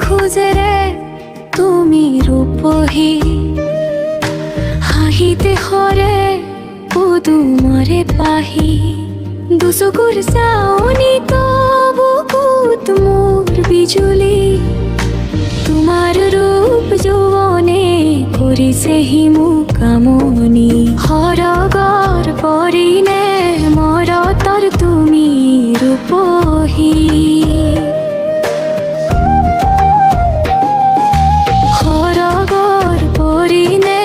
খোঁজে রে তুমি ৰূপহী হাঁহিতে হৰে পদুমৰে পাহি দুচকুৰ চাৱনি বুকুত মোৰ বিজুলি তোমাৰ ৰূপ যৌৱনে কৰিছেহি মোক কামনি সৰগৰ পৰিণে মৰতৰ তুমি ৰূপহী সৰগৰ পৰিণে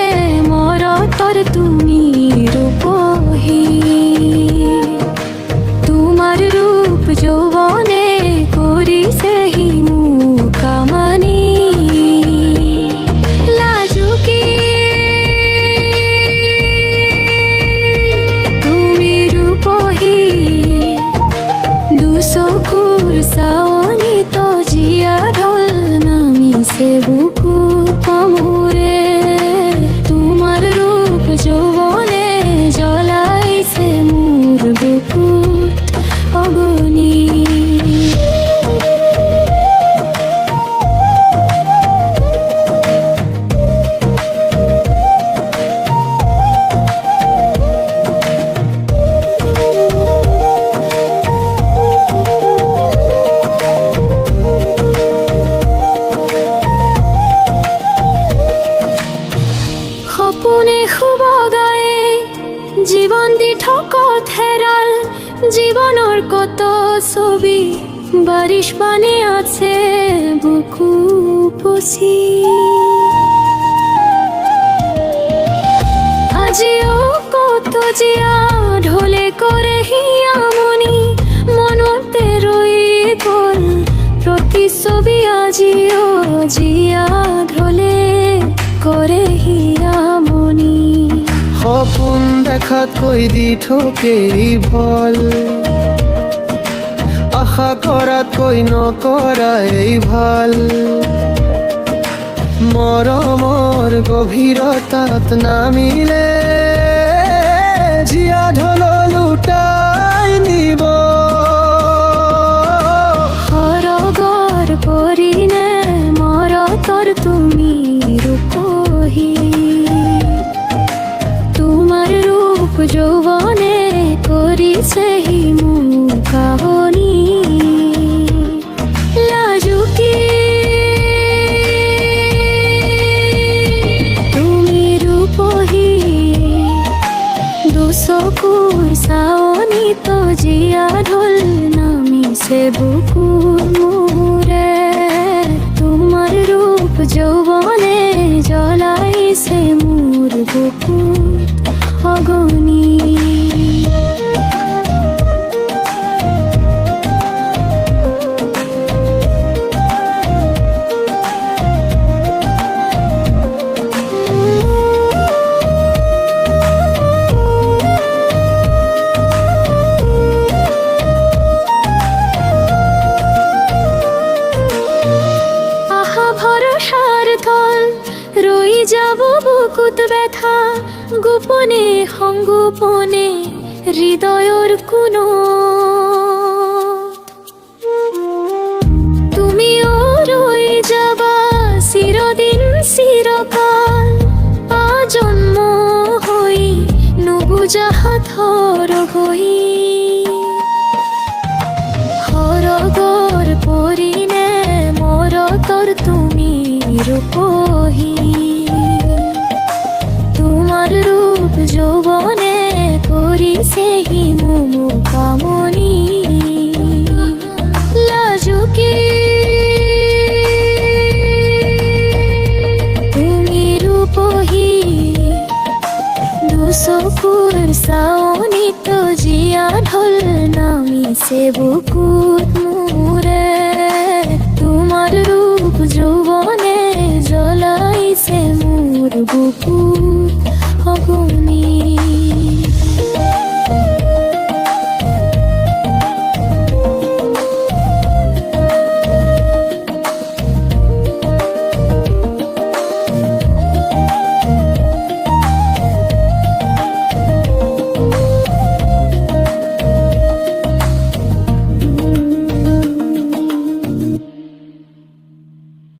মৰতৰ তুমি ৰূপহী তোমাৰ ৰূপ যৌৱনে কৰিছেহি মোক কামনি লাজুকী তুমি ৰূপহী দুচকুৰ চাৱনিত জীয়া ঢল নামিছে বুকুত মোৰে তোমাৰ ৰূপ যৌৱনে জ্বলাইছে মোৰ বুকুত অগ্নি সপোনে শুভ গায়ে জীৱন দি ঠকত হেৰাল জীৱনৰ কত ছবি বাৰিষ পানী আছে বুকু পচি আজিও কত জীয়া ঢলে কৰে হিয়ামনি মনতে ৰৈ গ'ল প্ৰতিচ্ছবি আজিও জীয়া ঢলে কৰে হিয়ামনি সপোন দেখাতকৈ দি ঠকেই ভল আশা কৰাতকৈ নকৰাই ভাল মৰমৰ গভীৰতাত নামিলে জীয়া ঢল লুটাই নিব সৰগৰ পৰিণে মৰতৰ তুমি ৰূপহী তোমাৰ ৰূপ যৌৱনে কৰিছেহি মোক কামনি লাজুকী তুমি ৰূপহী দুচকুৰ চাৱনিত জীয়া ঢল নামিছে বুকুত মোৰে তোমাৰ ৰূপ যৌৱনে জ্বলাইছে মোৰ বুকুত অগ্নি ভরসার থল রই যাব বুকুত ব্যথা গোপনে সংগোপনে হৃদয়ৰ কোনো তুমিও ৰৈ যাবা চিৰদিন চিৰকাল আজন্ম হৈ নুবুজা হাতৰ হৈ সৰগৰ পৰিণে মৰতৰ তুমি ৰূপহী তোমাৰ ৰূপ যৌৱনে কৰিছেহি মোক কামনি লাজুকী তুমি ৰূপহী দুচকুৰ চাৱনিত জীয়া ঢল নামিছে বুকুত মোৰে তোমাৰ ৰূপ যৌৱনে জ্বলাইছে মোৰ বুকুত